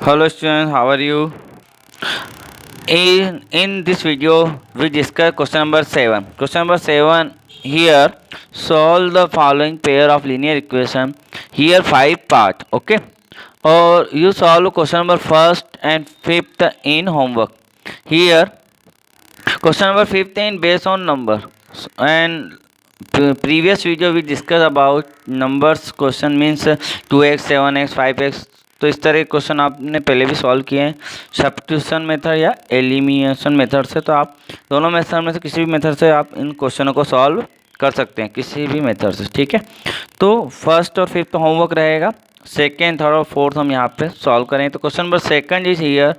Hello students, how are you? In this video, we discuss question number 7. Question number 7 here, solve the following pair of linear equation. Here 5 part, okay? Or you solve question number 1st and 5th in homework. Here, question number 15 based on number. And previous video we discussed about numbers question means 2x 7x 5x. तो इस तरह के question आपने पहले भी solve किए हैं substitution method या एलिमिनेशन मेथड से। तो आप दोनों मेथड में से किसी भी मेथड से आप इन क्वेश्चनों को सॉल्व कर सकते हैं, किसी भी मेथड से, ठीक है। तो फर्स्ट और फिफ्थ होमवर्क रहेगा, सेकेंड थर्ड और फोर्थ हम यहाँ पे सॉल्व करें। तो question number second is here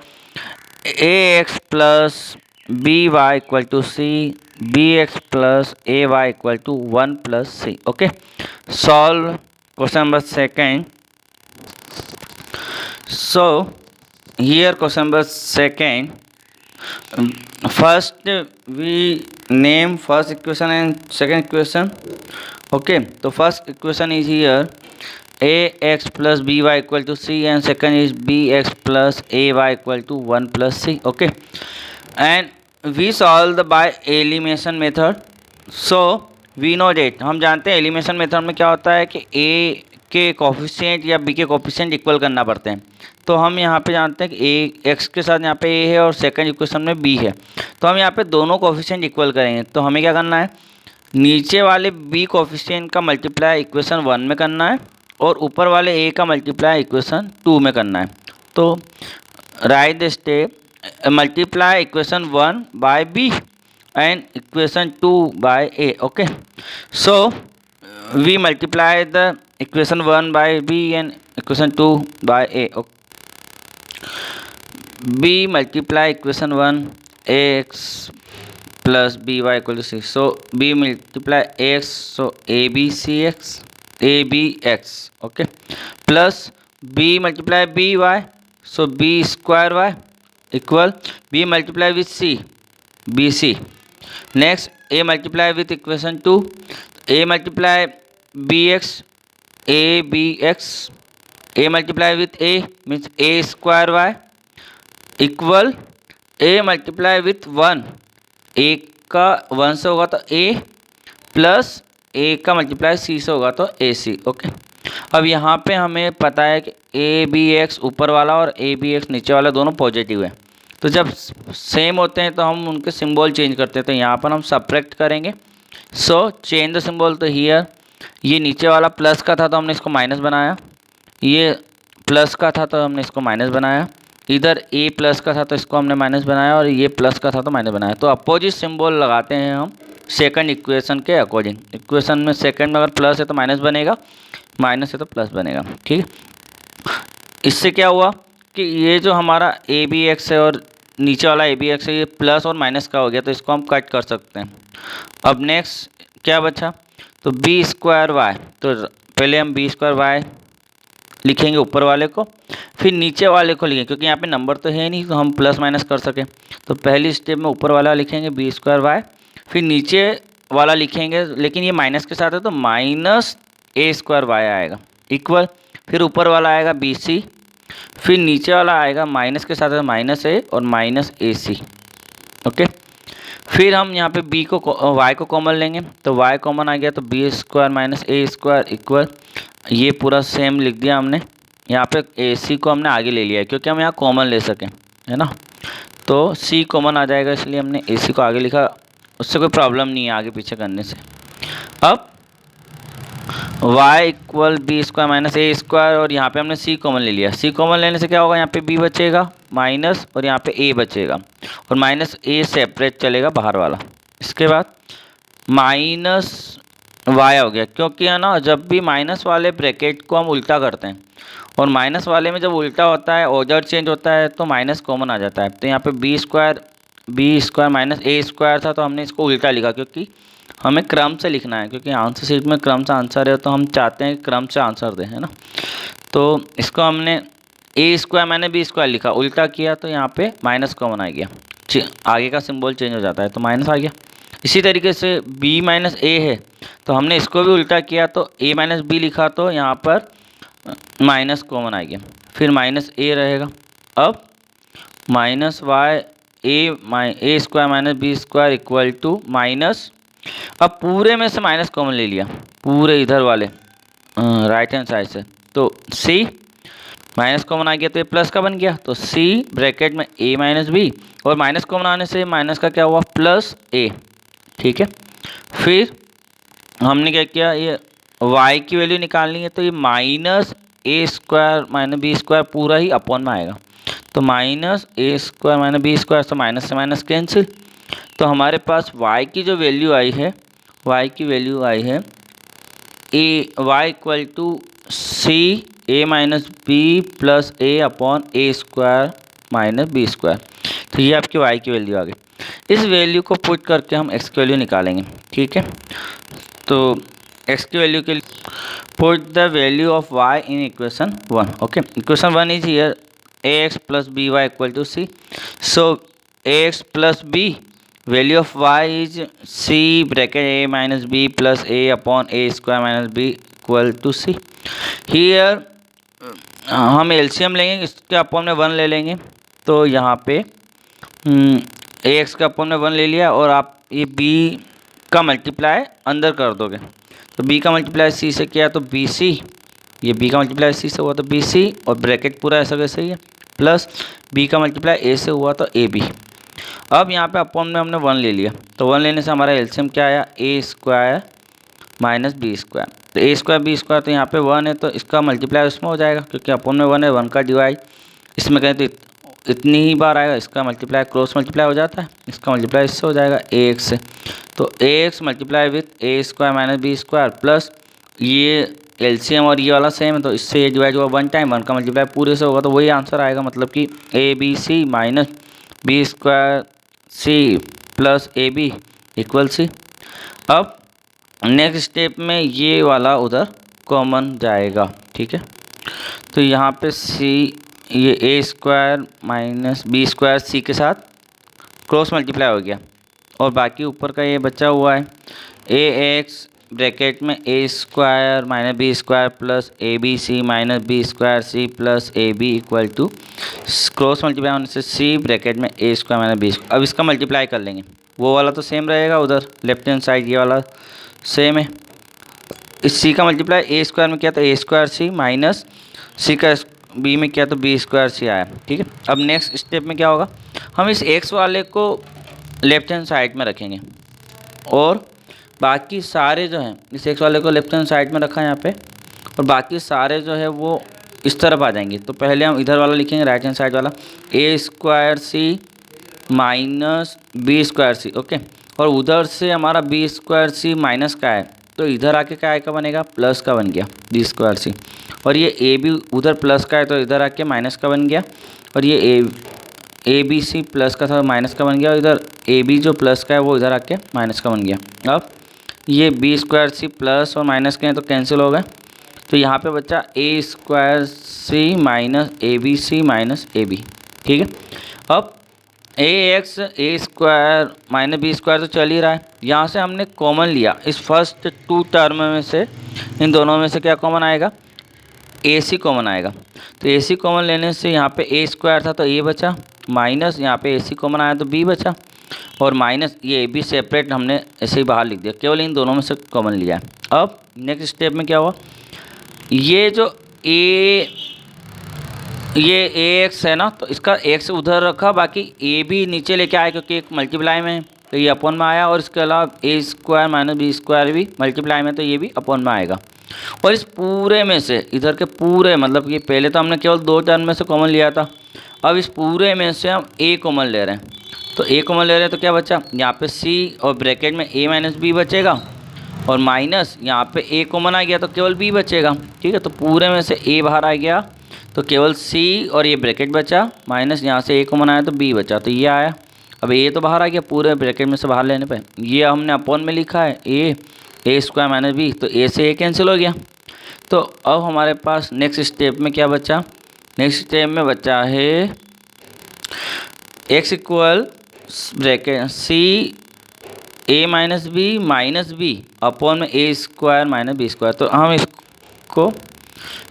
ax plus B Y equal to C, B X plus A Y equal to 1 plus C. Okay, solve question number second. So here question number second, first we name first equation and second equation. Okay, so first equation is here ax plus by equal to c and second is bx plus ay equal to 1 plus c. Okay, and we solve the by elimination method. So we know that हम जानते हैं elimination method में क्या होता है कि a के coefficient या b के कोफिशिएंट इक्वल करना पड़ते हैं। तो हम यहाँ पे जानते हैं कि a x के साथ यहाँ पे a है और सेकंड इक्वेशन में b है, तो हम यहाँ पे दोनों कोफिशिएंट इक्वल करेंगे। तो हमें क्या करना है, नीचे वाले b कोफिशिएंट का मल्टीप्लाई इक्वेशन 1 में करना है और ऊपर वाले a का मल्टीप्लाई इक्वेशन 2 में करना है। तो write the step, multiply equation 1 by b and equation 2 by a. Okay, so we multiply the equation 1 by b and equation 2 by a. Okay. b multiply equation 1 ax plus by equal to c. So b multiply ax, so abcx abx. Okay, plus b multiply by, so b square y equal b multiply with c bc. Next, a multiply with equation 2, a multiply bx abx, a multiply with a means a square y equal a multiply with 1, a का 1 से होगा तो a plus a का multiply c से होगा तो ac. Okay, अब यहाँ पे हमें पता है कि ए बी एक्स ऊपर वाला और ए बी एक्स नीचे वाला दोनों पॉजिटिव है, तो जब सेम होते हैं तो हम उनके सिंबल चेंज करते हैं। तो यहाँ पर हम सब्ट्रैक्ट करेंगे, सो चेंज द सिंबल। तो हियर ये नीचे वाला प्लस का था तो हमने इसको माइनस बनाया, ये प्लस का था तो हमने इसको माइनस बनाया, इधर ए प्लस का था तो इसको हमने माइनस बनाया और ये प्लस का था तो माइनस बनाया। तो अपोजिट सिंबल लगाते हैं हम सेकंड इक्वेशन के अकॉर्डिंग। इक्वेशन में सेकंड में अगर प्लस है तो माइनस बनेगा, माइनस है तो प्लस बनेगा, ठीक है। इससे क्या हुआ कि ये जो हमारा ए बी एक्स है और नीचे वाला ए बी एक्स है ये प्लस और माइनस का हो गया, तो इसको हम कट कर सकते हैं। अब नेक्स्ट क्या बचा, तो बी स्क्वायर वाई, तो पहले हम बी स्क्वायर वाई लिखेंगे ऊपर वाले को, फिर नीचे वाले को लिखेंगे, क्योंकि यहाँ पे नंबर तो है नहीं तो हम प्लस माइनस कर सकें। तो पहली स्टेप में ऊपर वाला लिखेंगे बी स्क्वायर वाई, फिर नीचे वाला लिखेंगे, लेकिन ये माइनस के साथ है तो माइनस ए स्क्वायर वाई आएगा इक्वल, फिर ऊपर वाला आएगा बी सी, फिर नीचे वाला आएगा माइनस के साथ है माइनस ए और माइनस ए सी। ओके, फिर हम यहाँ पे बी को वाई को कॉमन लेंगे, तो वाई कॉमन आ गया तो B square minus A square equal, ये पूरा सेम लिख दिया हमने। यहाँ पे ए सी को हमने आगे ले लिया है क्योंकि हम यहाँ कॉमन ले सकें, है ना। तो सी कॉमन आ जाएगा इसलिए हमने ए सी को आगे लिखा, उससे कोई प्रॉब्लम नहीं है आगे पीछे करने से। अब y equal B square minus A square और यहाँ पे हमने c कॉमन ले लिया। c कॉमन लेने से क्या होगा, यहाँ पे b बचेगा माइनस और यहाँ पे a बचेगा और माइनस a सेपरेट चलेगा बाहर वाला। इसके बाद माइनस y हो गया, क्योंकि है ना जब भी माइनस वाले ब्रैकेट को हम उल्टा करते हैं और माइनस वाले में जब उल्टा होता है ऑर्डर चेंज होता है तो माइनस कॉमन आ जाता है। तो यहाँ पे B square minus A square था तो हमने इसको उल्टा लिखा, क्योंकि हमें क्रम से लिखना है, क्योंकि आंसर शीट में क्रम से आंसर है तो हम चाहते हैं कि क्रम से आंसर दें, है ना। तो इसको हमने ए स्क्वायर मैंने बी स्क्वायर लिखा, उल्टा किया तो यहाँ पे माइनस कॉमन आ गया, आगे का सिंबल चेंज हो जाता है तो माइनस आ गया। इसी तरीके से b माइनस ए है तो हमने इसको भी उल्टा किया तो a माइनस बी लिखा तो यहाँ पर माइनस कॉमन आ गया, फिर माइनस ए रहेगा, अब minus Y A square minus B square equal to minus, अब पूरे में से माइनस कॉमन ले लिया, पूरे इधर वाले राइट हैंड साइड से, तो सी माइनस कॉमन आ गया तो ये प्लस का बन गया, तो सी ब्रैकेट में ए माइनस बी, और माइनस कॉमन आने से माइनस का क्या हुआ प्लस ए। ठीक है, फिर हमने क्या किया, ये y की वैल्यू निकालनी है, तो ये minus A square minus B square पूरा ही अपॉन में आएगा, तो minus A square minus B square, तो माइनस से माइनस कैंसिल, तो हमारे पास y की जो वैल्यू आई है, y की वैल्यू आई है A Y equal to C A minus B plus A upon A square minus B square, तो ये आपकी y की वैल्यू आ गई। इस वैल्यू को पुट करके हम x की वैल्यू निकालेंगे। ठीक है, तो x की वैल्यू के लिए put the value of y in equation 1। Okay, equation 1 is here ax plus B Y equal to C, so ax plus B, value of y is c bracket a minus b plus a upon a square minus b equal to c। Here हम LCM लेंगे, इसके upon में 1 ले लेंगे, तो यहाँ पे ax का अपॉन में 1 ले लिया, और आप ये b का मल्टीप्लाई अंदर कर दोगे, तो b का मल्टीप्लाई c से किया तो bc, ये b का मल्टीप्लाई c से हुआ तो bc, और ब्रैकेट पूरा ऐसा कैसे ही है, प्लस b का मल्टीप्लाई a से हुआ तो ab। अब यहाँ पे अपॉन में हमने 1 ले लिया, तो 1 लेने से हमारा एलसीएम क्या आया, ए स्क्वायर माइनस बी स्क्वायर, तो ए स्क्वायर बी स्क्वायर, तो यहाँ पे 1 है तो इसका मल्टीप्लाई उसमें हो जाएगा, क्योंकि अपॉन में 1 है, 1 का डिवाइड इसमें कहें तो इतनी ही बार आएगा, इसका मल्टीप्लाई क्रॉस मल्टीप्लाई हो जाता है, इसका मल्टीप्लाई इससे हो जाएगा ए एक्स से, तो A X multiply with A square minus B square plus ये एलसीएम और ये वाला सेम है, तो इससे ये डिवाइड हुआ 1 टाइम, 1 का मल्टीप्लाई पूरे से होगा, तो वही आंसर आएगा, मतलब कि A B C minus B square C plus A B equal C. अब नेक्स्ट स्टेप में ये वाला उधर कॉमन जाएगा। ठीक है, तो यहाँ पे सी, ये ए स्क्वायर माइनस बी स्क्वायर सी के साथ क्रॉस मल्टीप्लाई हो गया, और बाकी ऊपर का ये बचा हुआ है ए एक्स ब्रैकेट में A square minus B square plus A B C minus B square C plus A B equal to cross multiply होने से सी ब्रैकेट में A square minus B square. अब इसका मल्टीप्लाई कर लेंगे, वो वाला तो सेम रहेगा, उधर लेफ्ट हैंड साइड ये वाला सेम है, इस सी का मल्टीप्लाई ए स्क्वायर में किया तो ए स्क्वायर सी माइनस सी का बी में किया तो बी स्क्वायर सी आया। ठीक है, अब नेक्स्ट स्टेप में क्या होगा, हम इस एक्स वाले को लेफ्ट हैंड साइड में रखेंगे, और बाकी सारे जो हैं, इस एक्स वाले को लेफ्ट हैंड साइड में रखा है यहाँ पे, और बाकी सारे जो है वो इस तरफ आ जाएंगे, तो पहले हम इधर वाला लिखेंगे राइट हैंड साइड वाला, ए square C minus B square सी। ओके, और उधर से हमारा बी स्क्वायर सी माइनस का है, तो इधर आके क्या का बनेगा, प्लस का बन गया बी स्क्वायर सी, और ये ए बी उधर प्लस का है तो इधर आके माइनस का बन गया, और ये ए बी सी प्लस का था माइनस का बन गया, और इधर ए बी जो प्लस का है वो इधर आके माइनस का बन गया। अब ये बी स्क्वायर सी प्लस और माइनस के हैं तो कैंसिल हो गए, तो यहाँ पे बचा A square C minus A B C minus A B. ठीक है, अब A X A square minus B square तो चल ही रहा है, यहाँ से हमने कॉमन लिया, इस फर्स्ट 2 टर्म में से इन दोनों में से क्या कॉमन आएगा, ए सी कॉमन आएगा, तो ए सी कॉमन लेने से यहाँ पे ए स्क्वायर था तो ए बचा, माइनस यहाँ पे ए सी कॉमन आया तो बी बचा, और माइनस ये ए बी सेपरेट हमने ऐसे ही बाहर लिख दिया, केवल इन दोनों में से कॉमन लिया है। अब नेक्स्ट स्टेप में क्या हुआ, ये जो ये ए एक्स है ना, तो इसका एक्स उधर रखा, बाकी ए भी नीचे लेके आया क्योंकि एक मल्टीप्लाई में है तो ये अपॉन में आया, और इसके अलावा ए स्क्वायर माइनस बी स्क्वायर भी मल्टीप्लाई में तो ये भी अपॉन में आएगा, और इस पूरे में से इधर के पूरे, मतलब कि पहले तो हमने केवल 2 टर्म में से कॉमन लिया था, अब इस पूरे में से हम ए कॉमन ले रहे हैं, तो ए कॉमन ले रहे हैं तो क्या बचा, यहाँ पे सी और ब्रैकेट में ए माइनस बी बचेगा, और माइनस यहाँ पे ए कॉमन आ गया तो केवल बी बचेगा। ठीक है, तो पूरे में से ए बाहर आ गया तो केवल सी और ये ब्रैकेट बचा, माइनस यहाँ से ए कॉमन आया तो बी बचा, तो ये आया। अब ए तो बाहर आ गया पूरे ब्रैकेट में से बाहर लेने पे, ये हमने अपॉन में लिखा है ए स्क्वायर माइनस बी, तो ए से ए कैंसिल हो गया। तो अब हमारे पास नेक्स्ट स्टेप में क्या बचा, नेक्स्ट स्टेप में बचा है x equal bracket C A minus B upon में A square minus B square, तो हम इसको,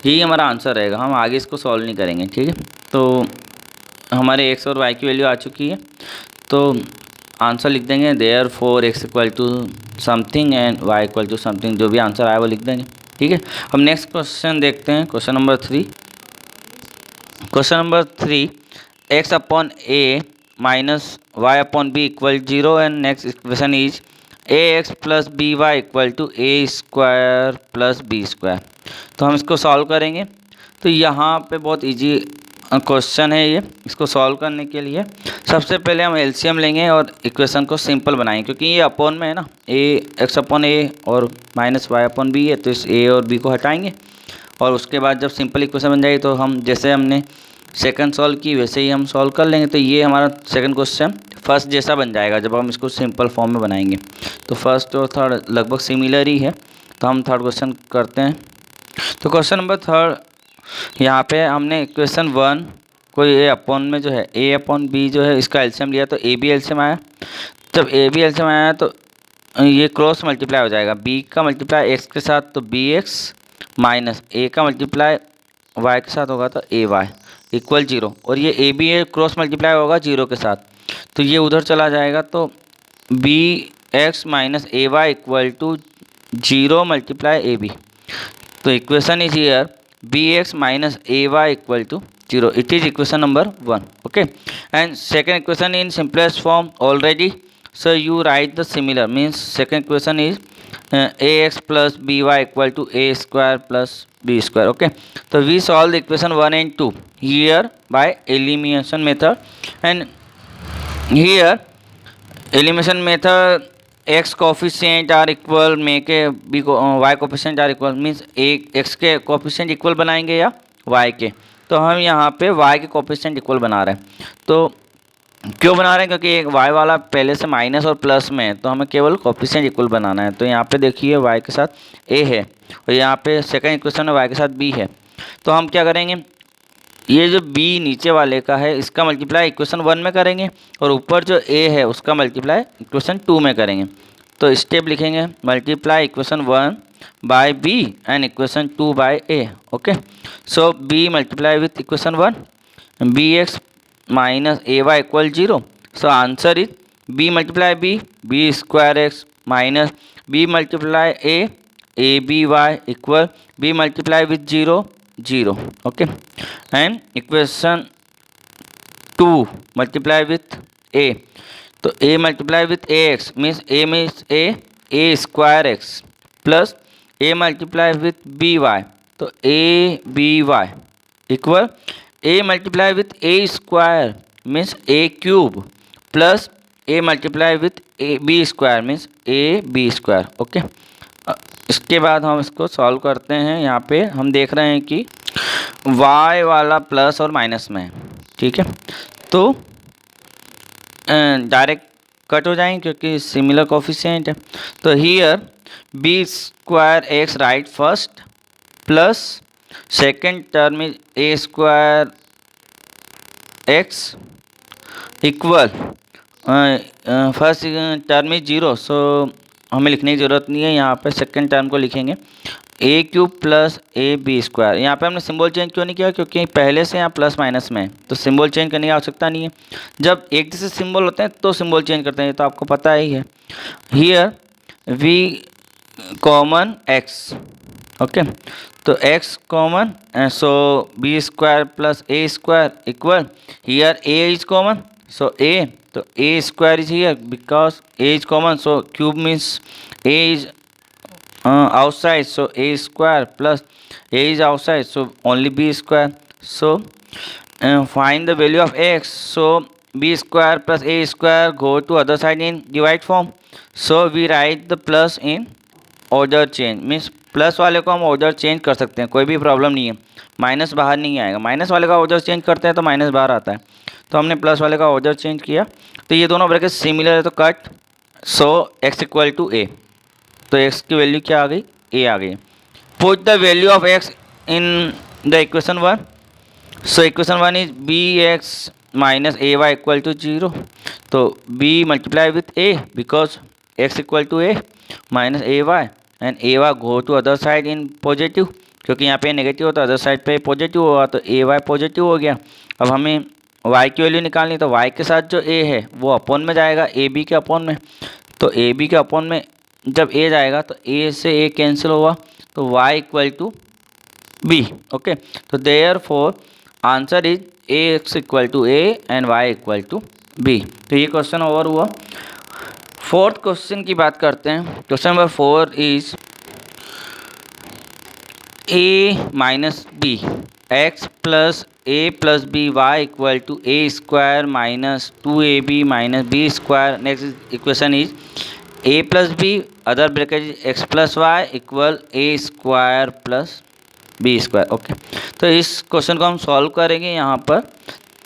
यही हमारा आंसर रहेगा, हम आगे इसको सॉल्व नहीं करेंगे। ठीक है, तो हमारे एक्स और वाई की वैल्यू आ चुकी है, तो आंसर लिख देंगे therefore X equal to something and Y equal to something, जो भी आंसर आया वो लिख देंगे। ठीक है, हम नेक्स्ट क्वेश्चन देखते हैं, question number 3। Question number 3, X upon A minus Y upon B equal 0 and next equation is A X plus B Y equal to A square plus B square. तो हम इसको सॉल्व करेंगे। तो यहाँ पे बहुत इजी क्वेश्चन है ये। इसको सॉल्व करने के लिए सबसे पहले हम एलसीएम लेंगे और इक्वेशन को सिंपल बनाएंगे, क्योंकि ये अपॉन में है ना, ए एक्स अपॉन ए और माइनस वाई अपॉन बी है, तो इस ए और बी को हटाएंगे और उसके बाद जब सिंपल इक्वेशन बन जाएगी तो हम जैसे हमने सेकंड सॉल्व की वैसे ही हम सॉल्व कर लेंगे। तो ये हमारा सेकंड क्वेश्चन फर्स्ट जैसा बन जाएगा जब हम इसको सिंपल फॉर्म में बनाएंगे। तो फर्स्ट और थर्ड लगभग सिमिलर ही है। तो हम थर्ड क्वेश्चन करते हैं। तो क्वेश्चन नंबर थर्ड, यहाँ पे हमने इक्वेशन 1 को ए अपॉन में जो है ए अपॉन बी जो है इसका एलसीएम लिया, तो ए बी एलसीएम आया। जब ए बी एलसीएम आया तो ये क्रॉस मल्टीप्लाई हो जाएगा, बी का मल्टीप्लाई एक्स के साथ तो बी एक्स माइनस ए का मल्टीप्लाई वाई के साथ होगा तो ए वाई इक्वल 0, और ये A B A cross multiply होगा 0 के साथ, तो ये उधर चला जाएगा, तो B X minus A Y equal to 0 multiply A B. तो equation is here B X minus A Y equal to 0. It is equation number 1. Okay, and second equation in simplest form already, so you write the similar, means second equation is ax plus by equal to a square plus b square. Okay, so we solve the equation 1 and 2 here by elimination method, and here elimination method x coefficient are equal, make a b y coefficient are equal, means a x के coefficient equal बनाएंगे या y के, तो हम यहाँ पे y के coefficient equal बना रहे हैं। तो क्यों बना रहे हैं, क्योंकि एक y वाला पहले से माइनस और प्लस में है, तो हमें केवल कोफिशिएंट इक्वल बनाना है। तो यहाँ पे देखिए y के साथ a है और यहाँ पे सेकंड इक्वेशन में y के साथ b है। तो हम क्या करेंगे, ये जो b नीचे वाले का है इसका मल्टीप्लाई इक्वेशन 1 में करेंगे और ऊपर जो a है उसका मल्टीप्लाई इक्वेशन 2 में करेंगे। तो स्टेप लिखेंगे, multiply equation 1 by b and equation 2 by a. Okay, so b multiply with equation 1, bx minus ay equal 0. So answer is b multiply b square x minus b multiply a by equal b multiply with 0 0. Okay, and equation 2 multiply with a, तो a multiply with ax means a square x plus a multiply with B Y, तो A B Y equal A multiply with A square means A cube plus A multiply with A B square means A B square. Okay, इसके बाद हम इसको solve करते हैं। यहाँ पे हम देख रहे हैं कि y वाला प्लस और माइनस में है। ठीक है, तो डायरेक्ट कट हो जाएंगे क्योंकि सिमिलर कोफिशिएंट है। तो here B square X write first plus second term is A square X equal first term is 0, so हमें लिखने की ज़रूरत नहीं है। यहाँ पे सेकेंड टर्म को लिखेंगे A cube plus A B square. यहाँ पे हमने सिंबल चेंज क्यों नहीं किया, क्योंकि पहले से यहाँ प्लस माइनस में है तो सिंबल चेंज करने की आवश्यकता नहीं है। जब एक जैसे सिंबल होते हैं तो सिंबल चेंज करते हैं, तो आपको पता ही है। Here we common x, okay, तो x common, so B square plus A square equal here a is common, so a, तो a square is here because a is common, so cube means a is outside, so a square plus a is outside, so only b square. So find the value of x, so b square plus a square go to other side in divide form, so we write the plus in order change, means plus वाले को हम order change कर सकते हैं, कोई भी problem नहीं है। माइनस बाहर नहीं आएगा, माइनस वाले का ऑर्डर चेंज करते हैं तो माइनस बाहर आता है, तो हमने प्लस वाले का ऑर्डर चेंज किया। तो ये दोनों ब्रैकेट सिमिलर है तो cut, so x equal to a, तो x की वैल्यू क्या आ गई, a आ गई। Put the value of x in the equation 1, so equation 1 is B X minus A Y equal to 0, तो b multiply with a because x equal to a minus A Y and A Y go to other side in positive, क्योंकि यहाँ पे negative होता है other side पे positive होगा, तो ए Y positive हो गया। अब हमें y की वैल्यू निकालनी, तो y के साथ जो a है वो अपॉन में जाएगा, ए बी के अपॉन में। तो ए बी के अपॉन में जब a जाएगा तो a से a कैंसिल होगा, तो y equal to b। Okay, तो therefore answer is ax equal to a and y equal to b। तो ये क्वेश्चन ओवर हुआ। फोर्थ क्वेश्चन की बात करते हैं। Question number 4 is a minus B X plus A plus B Y equal to A square minus 2ab minus B square. Next equation is a plus B other bracket X plus Y equal A square plus B square. Okay, तो इस question को हम solve करेंगे यहाँ पर।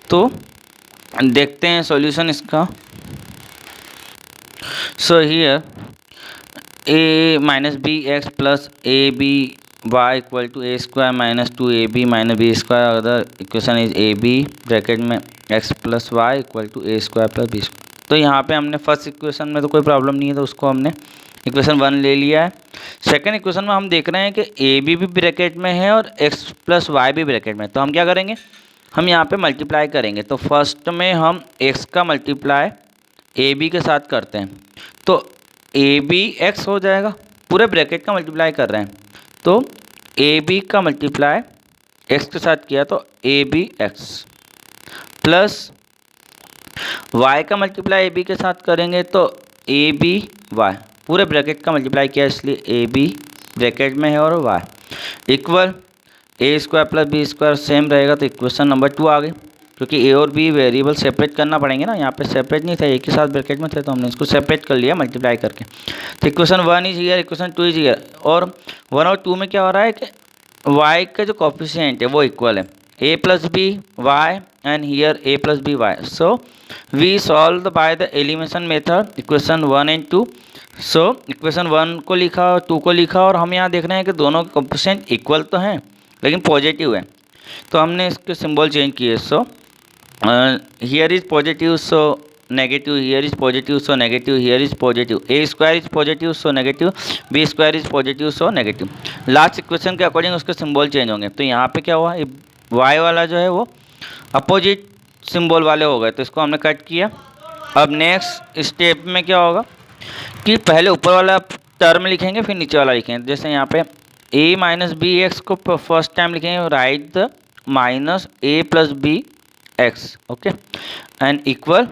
तो देखते हैं सॉल्यूशन इसका। So here a minus B X plus A B Y equal to A square minus 2ab minus B square. Other equation is A B bracket में X plus Y equal to A square plus B square. तो यहाँ पे हमने first equation में तो कोई problem नहीं है, तो उसको हमने इक्वेशन 1 ले लिया है। सेकंड इक्वेशन में हम देख रहे हैं कि ए बी भी ब्रैकेट में है और एक्स प्लस वाई भी ब्रैकेट में है। तो हम क्या करेंगे, हम यहाँ पे मल्टीप्लाई करेंगे। तो फर्स्ट में हम एक्स का मल्टीप्लाई ए बी के साथ करते हैं, तो ए बी एक्स हो जाएगा, पूरे ब्रैकेट का मल्टीप्लाई कर रहे हैं। तो ए बी का मल्टीप्लाई एक्स के साथ किया तो A B X plus Y का मल्टीप्लाई ए बी के साथ करेंगे तो ए बी वाई, पूरे ब्रैकेट का मल्टीप्लाई किया इसलिए ए बी ब्रैकेट में है और Y equal A square plus B square same रहेगा। तो इक्वेशन नंबर 2 आ गई, क्योंकि ए और बी वेरिएबल सेपरेट करना पड़ेंगे ना। यहाँ पे सेपरेट नहीं था, एक ही साथ ब्रैकेट में थे, तो हमने इसको सेपरेट कर लिया मल्टीप्लाई करके। तो equation 1 is here, equation 2 is here. और 1 और 2 में क्या हो रहा है कि y का जो कोफिशिएंट है वो इक्वल है, a plus B Y and here a plus B Y. So we solve by the elimination method equation 1 and 2। So equation 1 को लिखा और 2 को लिखा, और हम यहाँ देख रहे हैं कि दोनों के कोफिशिएंट इक्वल तो हैं लेकिन पॉजिटिव है, तो हमने इसके सिंबल चेंज किए। So here is positive so negative, here is positive so negative, here is positive. A square is positive so negative, B square is positive so negative. Last equation के according उसके symbol change होंगे। तो यहाँ पे क्या हुआ, Y वाला जो है वो अपोजिट सिंबल वाले हो गए, तो इसको हमने कट किया। अब नेक्स्ट स्टेप में क्या होगा कि पहले ऊपर वाला टर्म लिखेंगे फिर नीचे वाला लिखेंगे। जैसे यहाँ पे a माइनस बी एक्स को फर्स्ट टाइम लिखेंगे, write the minus A plus B X. Okay, and equal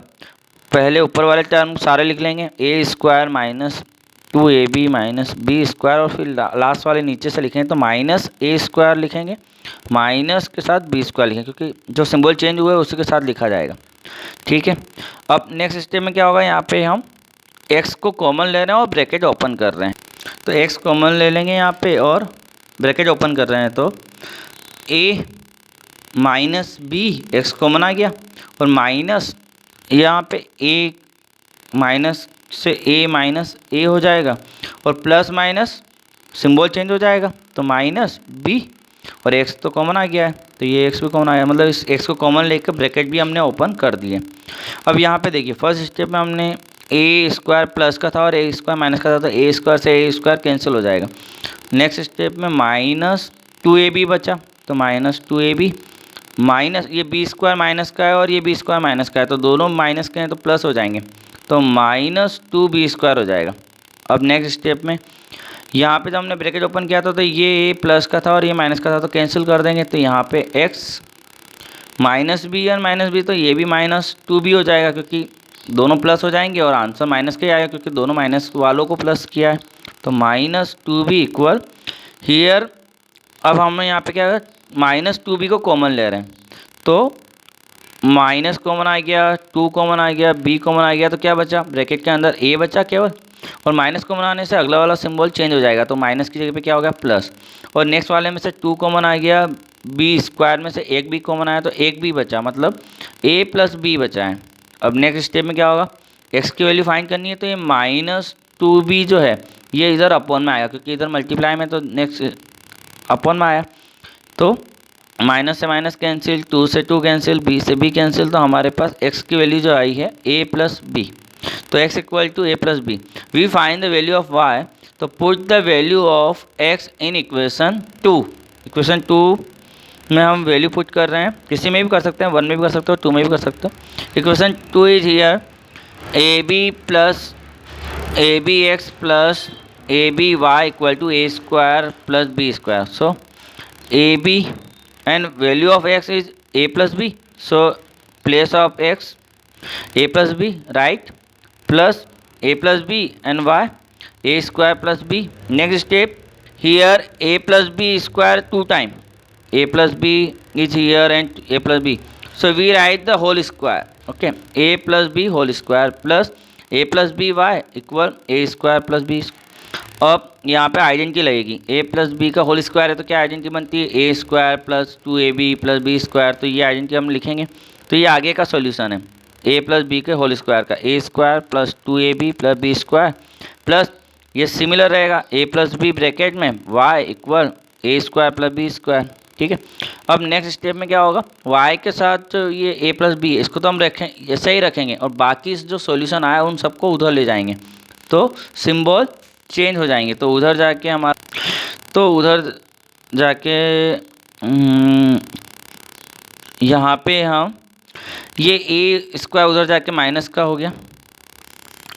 पहले ऊपर वाले टर्म सारे लिख लेंगे, A square minus 2ab minus B square, और फिर लास्ट वाले नीचे से लिखेंगे तो माइनस ए स्क्वायर लिखेंगे, माइनस के साथ बी स्क्वायर लिखेंगे, क्योंकि जो सिंबल चेंज हुआ है उसी के साथ लिखा जाएगा। ठीक है, अब नेक्स्ट स्टेप में क्या होगा, यहाँ पे हम x को कॉमन ले रहे हैं और ब्रैकेट ओपन कर रहे हैं। तो x कॉमन ले लेंगे यहाँ पे और ब्रैकेट ओपन कर रहे हैं, तो a minus B X common आ गया, और माइनस यहाँ पे a माइनस से a माइनस a हो जाएगा, और प्लस माइनस सिंबल चेंज हो जाएगा, तो माइनस b, और x तो कॉमन आ गया है, तो ये x भी कॉमन आ गया, मतलब इस x को कॉमन लेकर ब्रैकेट भी हमने ओपन कर दिए। अब यहाँ पे देखिए फर्स्ट स्टेप में हमने ए स्क्वायर प्लस का था और ए स्क्वायर माइनस का था, तो ए स्क्वायर से ए स्क्वायर कैंसिल हो जाएगा। नेक्स्ट स्टेप में माइनस 2ab बचा, तो माइनस 2ab माइनस ये बी स्क्वायर माइनस का है और ये बी स्क्वायर माइनस का है, तो दोनों माइनस के हैं तो प्लस हो जाएंगे, तो माइनस 2b स्क्वायर हो जाएगा। अब नेक्स्ट स्टेप में यहाँ पे जब हमने ब्रैकेट ओपन किया था तो ये ए प्लस का था और ये माइनस का था, तो कैंसिल कर देंगे, तो यहाँ पे x माइनस बी और माइनस बी, तो ये भी माइनस 2b हो जाएगा, क्योंकि दोनों प्लस हो जाएंगे और आंसर माइनस का ही आएगा, क्योंकि दोनों माइनस वालों को प्लस किया है, तो माइनस 2b इक्वल हियर। अब हमने यहाँ पे क्या है, माइनस 2b को कॉमन ले रहे हैं, तो माइनस कॉमन आ गया, 2 कॉमन आ गया, b कॉमन आ गया, तो क्या बचा, ब्रैकेट के अंदर a बचा केवल, और माइनस कॉमन आने से अगला वाला सिंबल चेंज हो जाएगा, तो माइनस की जगह पे क्या हो गया प्लस, और नेक्स्ट वाले में से 2 कॉमन आ गया, b स्क्वायर में से एक b कॉमन आया तो एक b बचा, मतलब a प्लस b बचा है। अब नेक्स्ट स्टेप में क्या होगा, x की वैल्यू फाइंड करनी है, तो ये माइनस 2b जो है ये इधर अपॉन में आएगा, क्योंकि इधर मल्टीप्लाई में, तो नेक्स्ट अपॉन में आया, तो माइनस से माइनस कैंसिल, 2 से 2 कैंसिल, b से b कैंसिल, तो हमारे पास x की वैल्यू जो आई है a प्लस बी, तो x equal to a plus B. We find the value of y, तो put the value of x in equation 2। Equation 2 में हम वैल्यू पुट कर रहे हैं, किसी में भी कर सकते हैं, 1 में भी कर सकते हो, 2 में भी कर सकते हो। Equation 2 is here AB plus ABY equal to A square plus B square. So AB and value of x is a plus b, so place of x a plus b, right, plus a plus b and y a square plus b. Next step, here a plus b square 2 time, a plus b is here and a plus b, so we write the whole square. Okay, a plus b whole square plus a plus b y equal a square plus b. अब यहाँ पे identity लगेगी, a plus B का whole square है तो क्या identity बनती है, a square plus 2ab plus B square, तो ये आइडेंटिटी हम लिखेंगे। तो ये आगे का सॉल्यूशन है a प्लस बी के होल स्क्वायर का, a square plus 2ab plus B square plus ये सिमिलर रहेगा a प्लस बी ब्रैकेट में y equal a square plus B square. ठीक है, अब नेक्स्ट स्टेप में क्या होगा, y के साथ ये a प्लस बी इसको तो हम रखें ऐसे ही रखेंगे और बाकी जो सॉल्यूशन आया उन सबको उधर ले जाएंगे तो सिंबल चेंज हो जाएंगे। तो उधर जाके यहाँ पे हम ये a स्क्वायर उधर जाके माइनस का हो गया,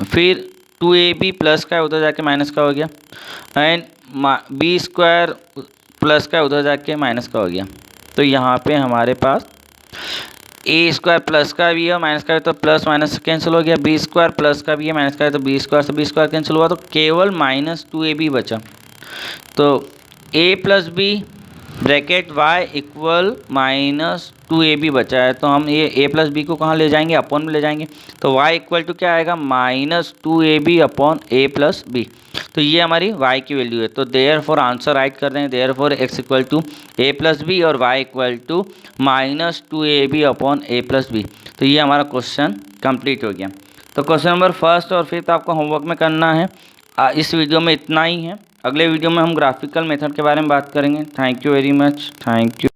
फिर 2ab प्लस का उधर जाके माइनस का हो गया एंड b स्क्वायर प्लस का उधर जाके माइनस का हो गया। तो यहाँ पे हमारे पास a स्क्वायर प्लस का भी है माइनस का भी, तो प्लस माइनस कैंसिल हो गया, b स्क्वायर प्लस का भी है माइनस का है तो b स्क्वायर से b स्क्वायर कैंसिल हुआ, तो केवल माइनस 2ab बचा। तो a plus B bracket y equal minus 2ab बचा है, तो हम ये a प्लस बी को कहाँ ले जाएंगे, अपॉन में ले जाएंगे। तो y इक्वल टू क्या आएगा, minus 2ab upon a plus B. तो ये हमारी y की वैल्यू है। तो देयर फॉर आंसर राइट कर रहे हैं, therefore x equal to a plus B और y equal to minus 2ab upon a plus B. तो ये हमारा क्वेश्चन कंप्लीट हो गया। तो क्वेश्चन नंबर फर्स्ट और फिफ्थ आपको होमवर्क में करना है। इस वीडियो में इतना ही है, अगले वीडियो में हम ग्राफिकल मेथड के बारे में बात करेंगे। Thank you very much, thank you.